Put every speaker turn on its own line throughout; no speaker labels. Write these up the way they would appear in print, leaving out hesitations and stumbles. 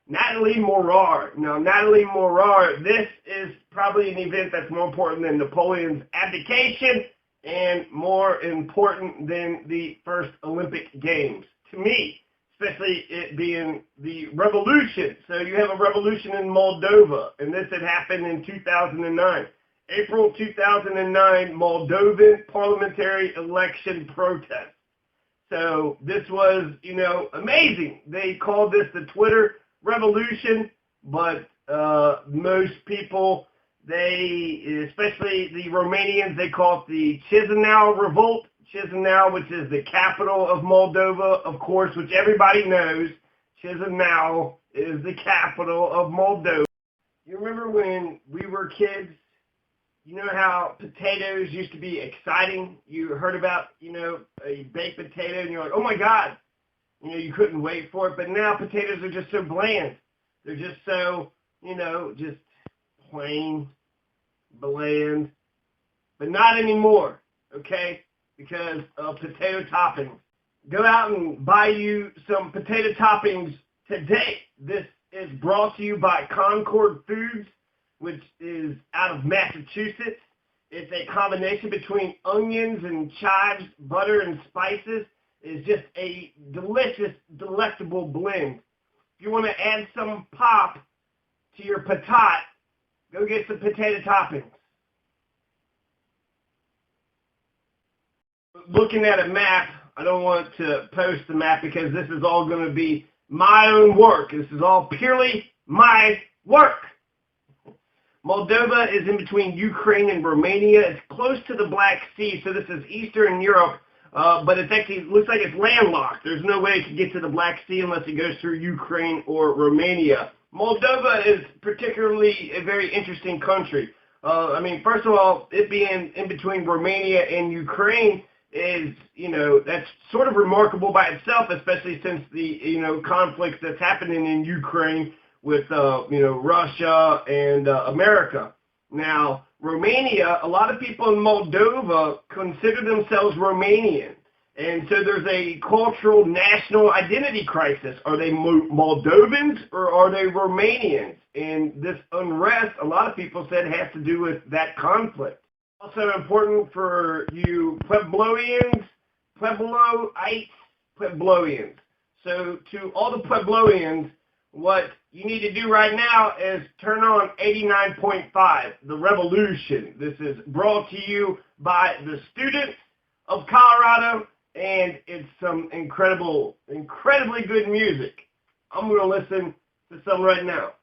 Natalia Morar. Now, Natalia Morar, this is probably an event that's more important than Napoleon's abdication and more important than the first Olympic Games, to me, especially it being the revolution. So you have a revolution in Moldova, and this had happened in 2009. April 2009, Moldovan parliamentary election protest. So this was, amazing. They called this the Twitter revolution, but most people, especially the Romanians, they call it the Chisinau revolt. Chisinau, which is the capital of Moldova, of course, which everybody knows. Chisinau is the capital of Moldova. You remember when we were kids, you know how potatoes used to be exciting? You heard about, a baked potato, and you're like, oh my God. You couldn't wait for it. But now potatoes are just so bland. They're just so, just plain, bland. But not anymore, okay? Because of potato toppings. Go out and buy you some potato toppings today. This is brought to you by Concord Foods, which is out of Massachusetts. It's a combination between onions and chives, butter and spices. It's just a delicious, delectable blend. If you want to add some pop to your patat, go get some potato toppings. Looking at a map, I don't want to post the map because this is all going to be my own work. This is all purely my work. Moldova is in between Ukraine and Romania. It's close to the Black Sea, so this is Eastern Europe, but it actually looks like it's landlocked. There's no way it can get to the Black Sea unless it goes through Ukraine or Romania. Moldova is particularly a very interesting country. First of all, it being in between Romania and Ukraine is, that's sort of remarkable by itself, especially since the, conflicts that's happening in Ukraine with, Russia and America. Now, Romania, a lot of people in Moldova consider themselves Romanian. And so there's a cultural national identity crisis. Are they Moldovans or are they Romanians? And this unrest, a lot of people said, has to do with that conflict. Also important for you Puebloites. So to all the Puebloians, what you need to do right now is turn on 89.5, The Revolution. This is brought to you by the students of Colorado, and it's some incredibly good music. I'm going to listen to some right now.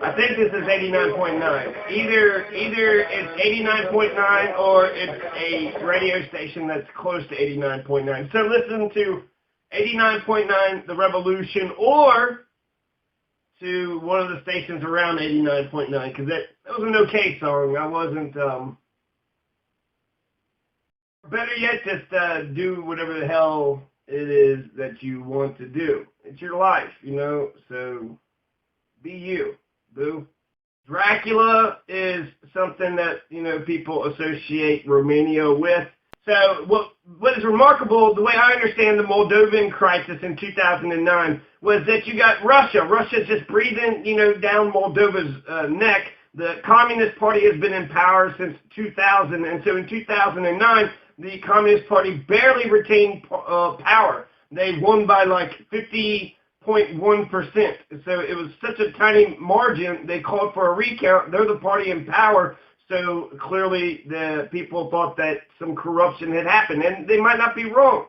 I think this is 89.9. Either it's 89.9 or it's a radio station that's close to 89.9. So listen to 89.9, The Revolution, or to one of the stations around 89.9, because that was an okay song. I wasn't, better yet, just do whatever the hell it is that you want to do. It's your life, so be you, boo. Dracula is something that, people associate Romania with. So what is remarkable, the way I understand the Moldovan crisis in 2009, was that you got Russia. Russia's just breathing, down Moldova's neck. The Communist Party has been in power since 2000, and so in 2009, the Communist Party barely retained power. They won by like 50.1%. So it was such a tiny margin, they called for a recount. They're the party in power. So clearly the people thought that some corruption had happened, and they might not be wrong.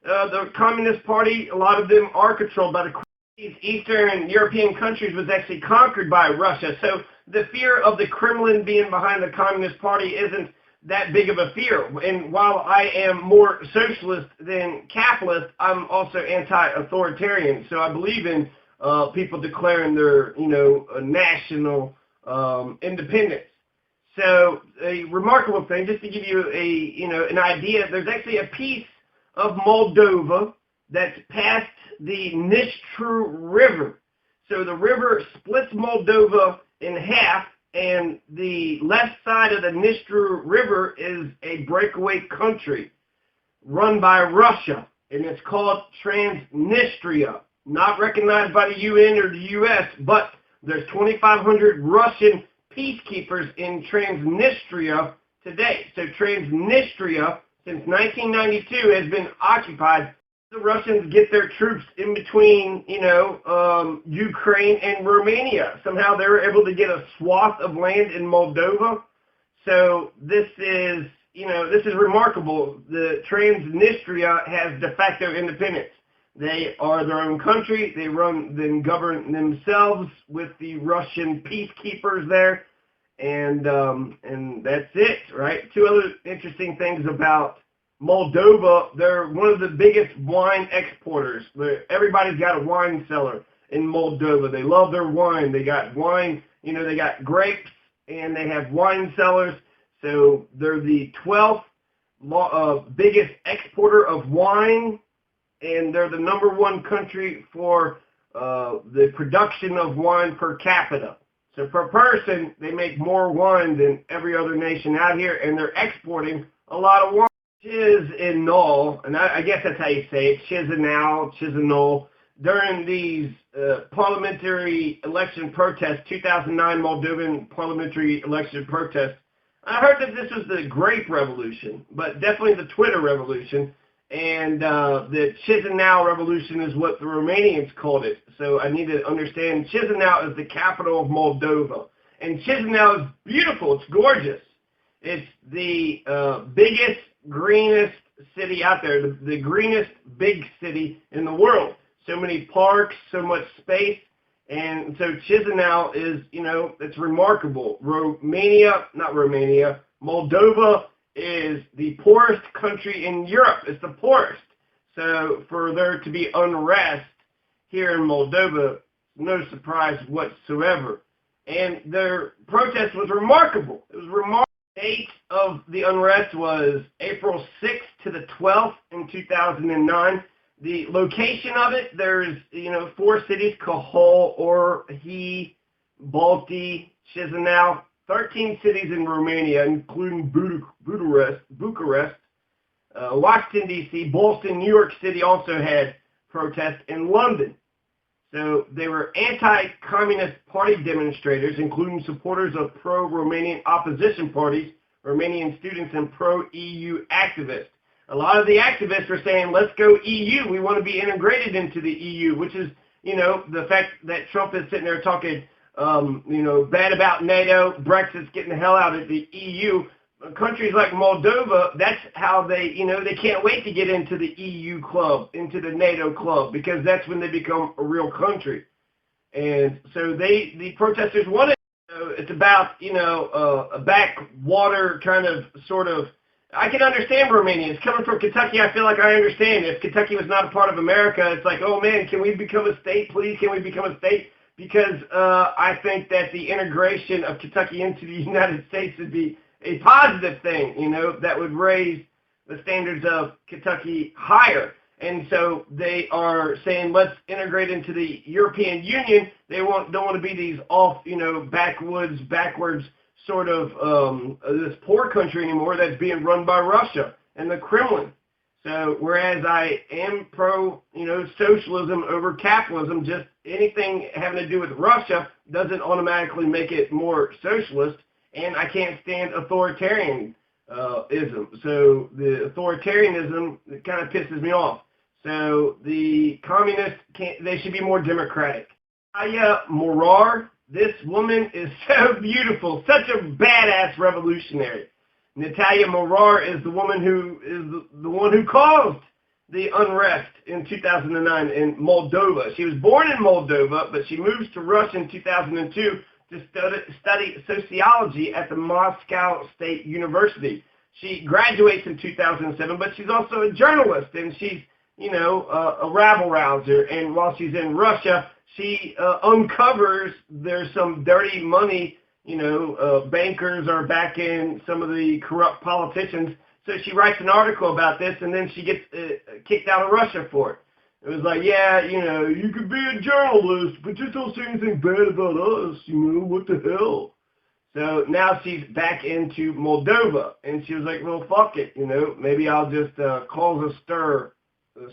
The Communist Party, a lot of them are controlled by these Eastern European countries, was actually conquered by Russia. So the fear of the Kremlin being behind the Communist Party isn't that big of a fear. And while I am more socialist than capitalist, I'm also anti-authoritarian. So I believe in people declaring their, national independence. So a remarkable thing, just to give you an idea, there's actually a piece of Moldova that's past the Nistru River. So the river splits Moldova in half, and the left side of the Dniester River is a breakaway country run by Russia, and it's called Transnistria, not recognized by the UN or the US, but there's 2,500 Russian peacekeepers in Transnistria today. So Transnistria, since 1992, has been occupied. The Russians get their troops in between, Ukraine and Romania. Somehow they were able to get a swath of land in Moldova. So this is remarkable. The Transnistria has de facto independence. They are their own country. They govern themselves with the Russian peacekeepers there, and that's it, right? Two other interesting things about Moldova: they're one of the biggest wine exporters. Everybody's got a wine cellar in Moldova. They love their wine. They got wine, they got grapes, and they have wine cellars. So they're the 12th biggest exporter of wine, and they're the #1 country for the production of wine per capita. So per person, they make more wine than every other nation out here, and they're exporting a lot of wine. Chisinau, and I guess that's how you say it, Chisinau, during these parliamentary election protests, 2009 Moldovan parliamentary election protests, I heard that this was the grape revolution, but definitely the Twitter revolution, and the Chisinau revolution is what the Romanians called it. So I need to understand Chisinau is the capital of Moldova, and Chisinau is beautiful. It's gorgeous. It's the biggest, greenest city out there, the greenest big city in the world. So many parks, so much space, and so Chisinau is, it's remarkable. Moldova is the poorest country in Europe. It's the poorest. So for there to be unrest here in Moldova, no surprise whatsoever. And their protest was remarkable. It was remarkable. The date of the unrest was April 6th to the 12th in 2009. The location of it, there's, 4 cities: Cahol, Orhi, Balti, Chisinau, 13 cities in Romania, including Bucharest, Washington, D.C., Boston, New York City also had protests, in London. So they were anti-communist party demonstrators, including supporters of pro-Romanian opposition parties, Romanian students, and pro-EU activists. A lot of the activists were saying, let's go EU. We want to be integrated into the EU, which is, the fact that Trump is sitting there talking, bad about NATO, Brexit's getting the hell out of the EU. Countries like Moldova, that's how they can't wait to get into the EU club, into the NATO club, because that's when they become a real country. And so the protesters wanted, it's about, a backwater kind of sort of, I can understand Romanians. Coming from Kentucky, I feel like I understand. If Kentucky was not a part of America, it's like, oh man, can we become a state, please? Can we become a state? Because I think that the integration of Kentucky into the United States would be a positive thing, that would raise the standards of Kentucky higher. And so they are saying, let's integrate into the European Union. They don't want to be these backwards sort of this poor country anymore that's being run by Russia and the Kremlin. So whereas I am pro, socialism over capitalism, just anything having to do with Russia doesn't automatically make it more socialist. And I can't stand authoritarianism. So the authoritarianism kind of pisses me off. So the communists, they should be more democratic. Natalia Morar, this woman is so beautiful, such a badass revolutionary. Natalia Morar is the woman who caused the unrest in 2009 in Moldova. She was born in Moldova, but she moves to Russia in 2002 to study sociology at the Moscow State University. She graduates in 2007, but she's also a journalist, and she's, a rabble-rouser. And while she's in Russia, she uncovers there's some dirty money, bankers are backing some of the corrupt politicians. So she writes an article about this, and then she gets kicked out of Russia for it. It was like, yeah, you could be a journalist, but just don't say anything bad about us, what the hell? So now she's back into Moldova, and she was like, well, fuck it, maybe I'll just cause a stir,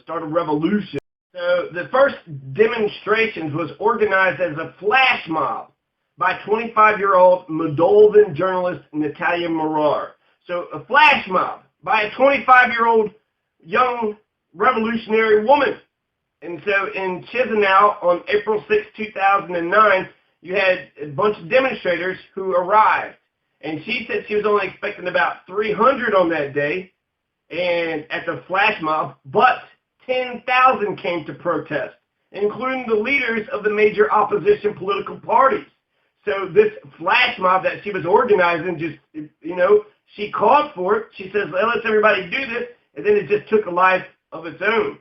start a revolution. So the first demonstrations was organized as a flash mob by 25-year-old Moldovan journalist Natalia Morar. So a flash mob by a 25-year-old young revolutionary woman. And so in Chisinau on April 6, 2009, you had a bunch of demonstrators who arrived. And she said she was only expecting about 300 on that day and at the flash mob, but 10,000 came to protest, including the leaders of the major opposition political parties. So this flash mob that she was organizing just, she called for it. She says, well, let's everybody do this. And then it just took a life of its own.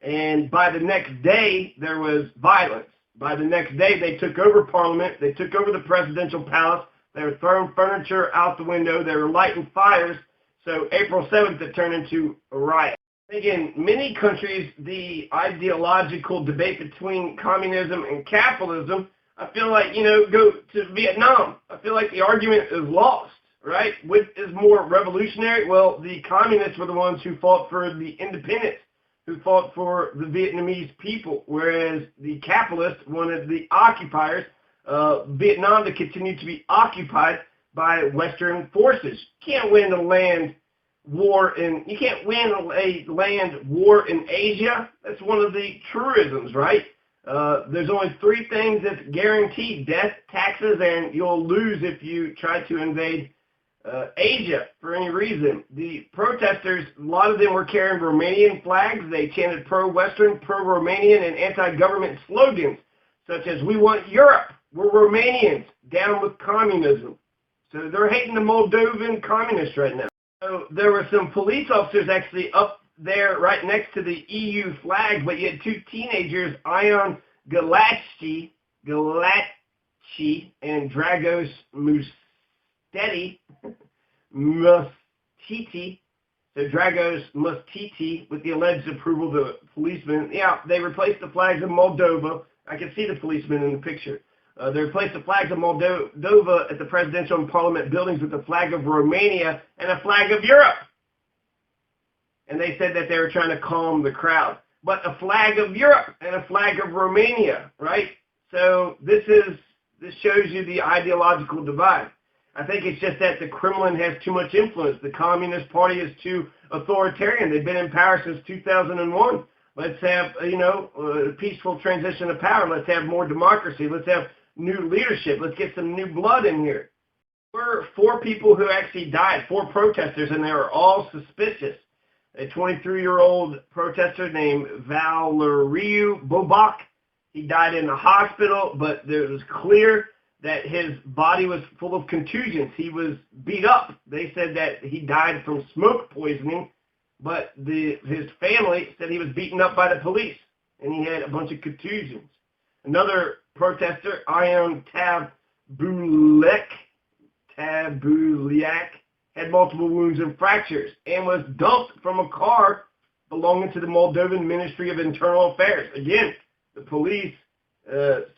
And by the next day, there was violence. By the next day, they took over Parliament. They took over the presidential palace. They were throwing furniture out the window. They were lighting fires. So April 7th, it turned into a riot. I think in many countries, the ideological debate between communism and capitalism, I feel like, go to Vietnam. I feel like the argument is lost, right? Which is more revolutionary? Well, the communists were the ones who fought for the independence, who fought for the Vietnamese people, whereas the capitalists wanted the occupiers, Vietnam, to continue to be occupied by Western forces. You can't win a land war in Asia. That's one of the truisms, right? There's only three things that's guaranteed: death, taxes, and you'll lose if you try to invade Asia for any reason. The protesters, a lot of them were carrying Romanian flags. They chanted pro-Western, pro-Romanian, and anti-government slogans, such as, we want Europe, we're Romanians, down with communism. So they're hating the Moldovan communists right now. So there were some police officers actually up there right next to the EU flag, but you had two teenagers, Ion Galachi and Dragos Mustiti. So Dragos Mustiti, with the alleged approval of the policemen. Yeah, they replaced the flags of Moldova. I can see the policemen in the picture. They replaced the flags of Moldova at the presidential and parliament buildings with the flag of Romania and a flag of Europe. And they said that they were trying to calm the crowd. But a flag of Europe and a flag of Romania, right? So this shows you the ideological divide. I think it's just that the Kremlin has too much influence. The Communist Party is too authoritarian. They've been in power since 2001. Let's have, a peaceful transition of power. Let's have more democracy. Let's have new leadership. Let's get some new blood in here. There were 4 people who actually died, 4 protesters, and they were all suspicious. A 23-year-old protester named Valeriu Bobac, he died in the hospital, but it was clear that his body was full of contusions. He was beat up. They said that he died from smoke poisoning, but his family said he was beaten up by the police, and he had a bunch of contusions. Another protester, Ion Tabuliak, had multiple wounds and fractures and was dumped from a car belonging to the Moldovan Ministry of Internal Affairs. Again, the police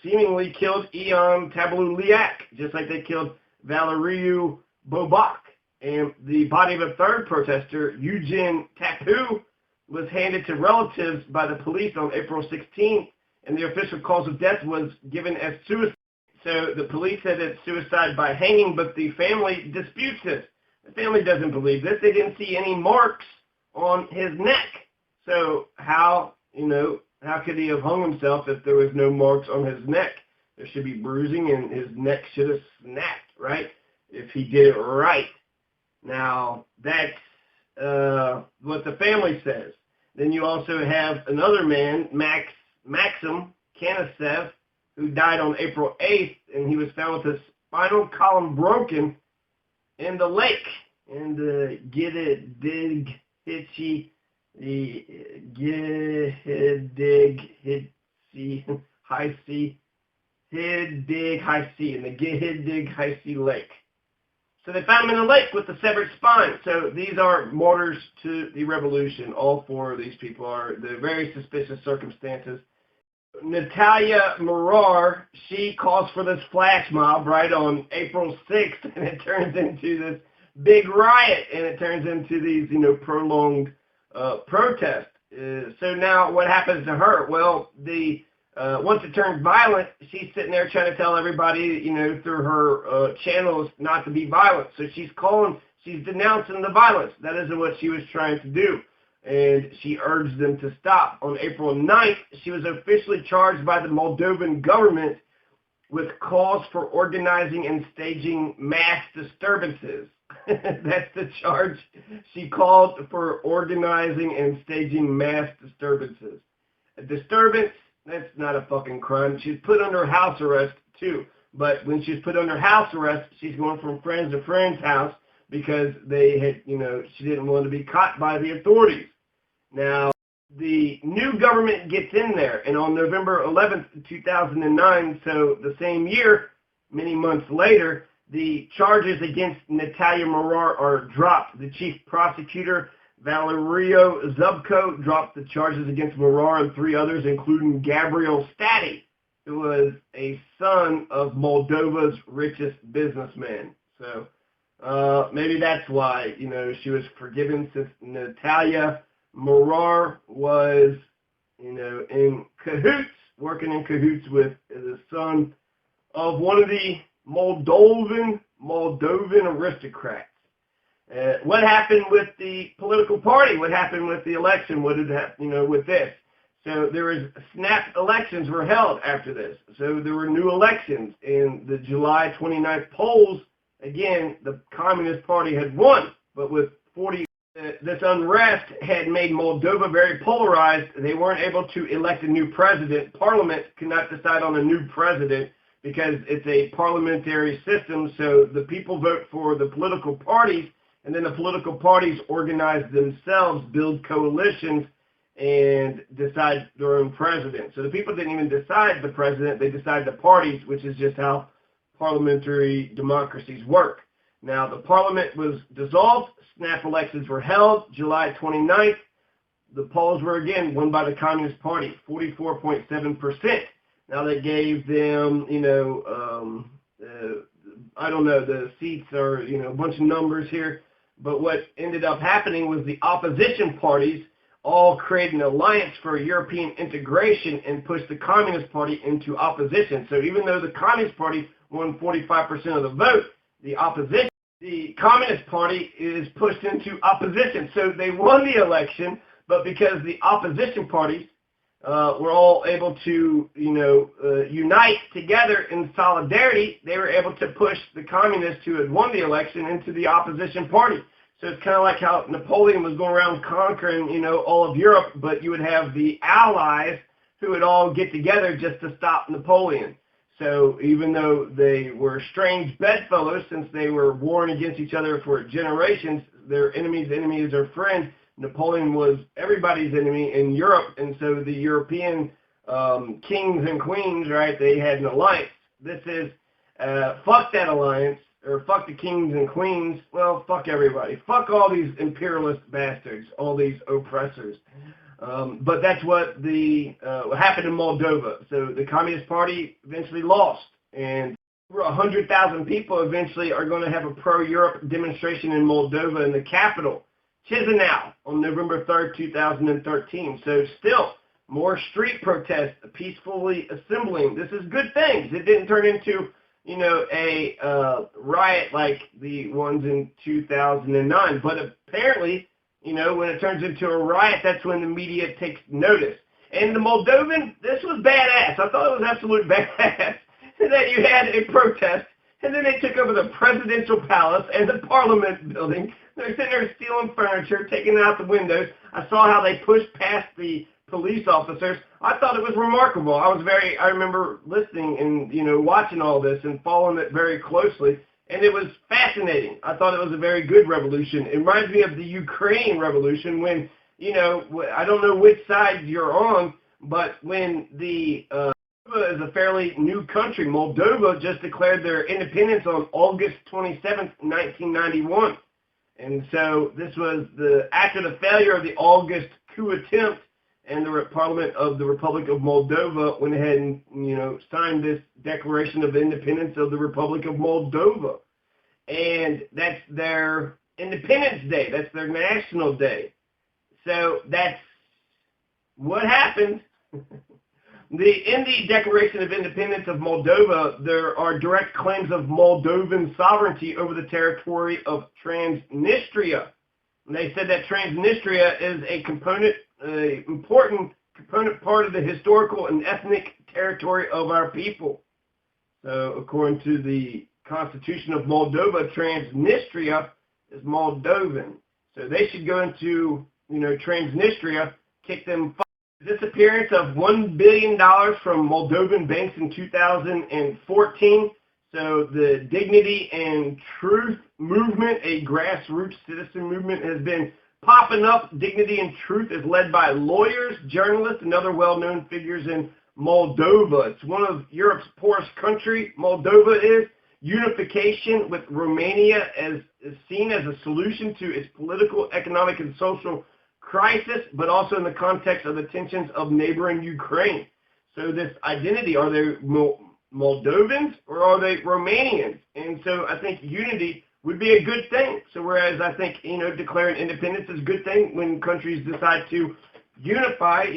seemingly killed Ion Tabuliak, just like they killed Valeriu Bobac. And the body of a third protester, Eugen Tapu, was handed to relatives by the police on April 16th, and the official cause of death was given as suicide. So the police said it's suicide by hanging, but the family disputes this. The family doesn't believe this. They didn't see any marks on his neck. So how could he have hung himself if there was no marks on his neck? There should be bruising, and his neck should have snapped, right, if he did it right. Now, that's what the family says. Then you also have another man, Maxim Kanasev, who died on April 8th, and he was found with his spinal column broken in the lake. And Giddig Hitchi High Sea in the Giddig High Sea Lake. So they found him in the lake with the severed spine. So these are martyrs to the revolution. All 4 of these people are the very suspicious circumstances. Natalia Morar, she calls for this flash mob right on April 6th, and it turns into this big riot, and it turns into these, prolonged protests. So now what happens to her? Well, once it turns violent, she's sitting there trying to tell everybody, through her channels not to be violent. So she's denouncing the violence. That isn't what she was trying to do. And she urged them to stop. On April 9th, she was officially charged by the Moldovan government with calls for organizing and staging mass disturbances. That's the charge. She called for organizing and staging mass disturbances. A disturbance, that's not a fucking crime. She's put under house arrest, too. But when she's put under house arrest, she's going from friends to friend's house because they had, she didn't want to be caught by the authorities. Now, the new government gets in there, and on November 11th, 2009, so the same year, many months later, the charges against Natalia Morar are dropped. The chief prosecutor, Valerio Zubko, dropped the charges against Morar and 3 others, including Gabriel Stati, who was a son of Moldova's richest businessman. So maybe that's why, she was forgiven, since Natalia Morar was, in cahoots, working in cahoots with the son of one of the Moldovan aristocrats. What happened with the political party? What happened with the election? What did happen, with this? So there was snap elections were held after this. So there were new elections in the July 29th polls. Again, the Communist Party had won, but with 40. This unrest had made Moldova very polarized. They weren't able to elect a new president. Parliament could not decide on a new president because it's a parliamentary system, so the people vote for the political parties, and then the political parties organize themselves, build coalitions, and decide their own president. So the people didn't even decide the president, they decide the parties, which is just how parliamentary democracies work. Now, the parliament was dissolved, snap elections were held, July 29th. The polls were again won by the Communist Party, 44.7%. Now they gave them, I don't know, the seats are, a bunch of numbers here. But what ended up happening was the opposition parties all created an alliance for European integration and pushed the Communist Party into opposition. So even though the Communist Party won 45% of the vote, the Communist Party is pushed into opposition. So they won the election, but because the opposition parties were all able to, unite together in solidarity, they were able to push the communists who had won the election into the opposition party. So it's kind of like how Napoleon was going around conquering, all of Europe, but you would have the allies who would all get together just to stop Napoleon. So even though they were strange bedfellows, since they were warring against each other for generations, their enemy's enemy is their friend. Napoleon was everybody's enemy in Europe, and so the European kings and queens, right, they had an alliance. This is, fuck that alliance, or fuck the kings and queens. Well, fuck everybody. Fuck all these imperialist bastards, all these oppressors. But that's what happened in Moldova. So the Communist Party eventually lost, and over 100,000 people eventually are going to have a pro-Europe demonstration in Moldova in the capital, Chisinau, on November 3rd, 2013. So still, more street protests, peacefully assembling. This is good things. It didn't turn into, a riot like the ones in 2009. But apparently, when it turns into a riot, that's when the media takes notice. And the Moldovan, this was badass. I thought it was absolute badass that you had a protest, and then they took over the presidential palace and the parliament building. They're sitting there stealing furniture, taking it out the windows. I saw how they pushed past the police officers. I thought it was remarkable. I remember listening and, watching all this and following it very closely. And it was fascinating. I thought it was a very good revolution. It reminds me of the Ukraine revolution when, I don't know which side you're on, but when Moldova is a fairly new country. Moldova just declared their independence on August 27th, 1991. And so this was after the failure of the August coup attempt, and the Parliament of the Republic of Moldova went ahead and, signed this Declaration of Independence of the Republic of Moldova. And that's their Independence Day. That's their national day. So that's what happened. In the Declaration of Independence of Moldova, there are direct claims of Moldovan sovereignty over the territory of Transnistria. And they said that Transnistria is an important component part of the historical and ethnic territory of our people. So according to the Constitution of Moldova, Transnistria is Moldovan. So they should go into, Transnistria, kick them. Disappearance of $1 billion from Moldovan banks in 2014. So the Dignity and Truth movement, a grassroots citizen movement, has been popping up. Dignity and Truth is led by lawyers, journalists, and other well-known figures in Moldova. It's one of Europe's poorest countries. Moldova is. Unification with Romania is seen as a solution to its political, economic, and social crisis, but also in the context of the tensions of neighboring Ukraine. So this identity, are they Moldovans or are they Romanians? And so I think unity would be a good thing. So whereas I think, declaring independence is a good thing when countries decide to unify,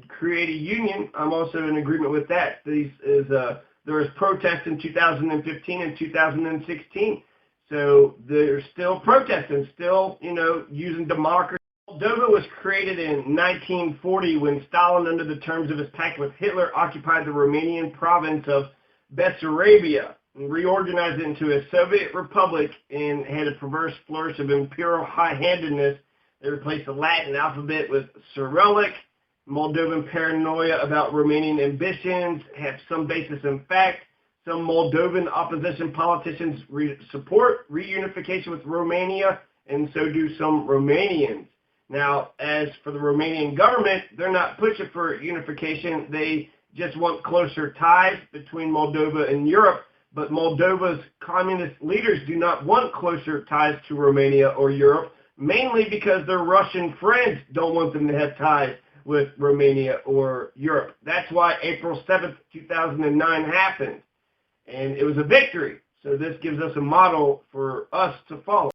create a union, I'm also in agreement with that. There was protests in 2015 and 2016. So they're still protesting, still, using democracy. Moldova was created in 1940 when Stalin, under the terms of his pact with Hitler, occupied the Romanian province of Bessarabia and reorganized it into a Soviet republic and had a perverse flourish of imperial high-handedness. They replaced the Latin alphabet with Cyrillic. Moldovan paranoia about Romanian ambitions have some basis in fact. Some Moldovan opposition politicians support reunification with Romania, and so do some Romanians. Now, as for the Romanian government, they're not pushing for unification. They just want closer ties between Moldova and Europe. But Moldova's communist leaders do not want closer ties to Romania or Europe, mainly because their Russian friends don't want them to have ties with Romania or Europe. That's why April 7th, 2009 happened. And it was a victory. So this gives us a model for us to follow.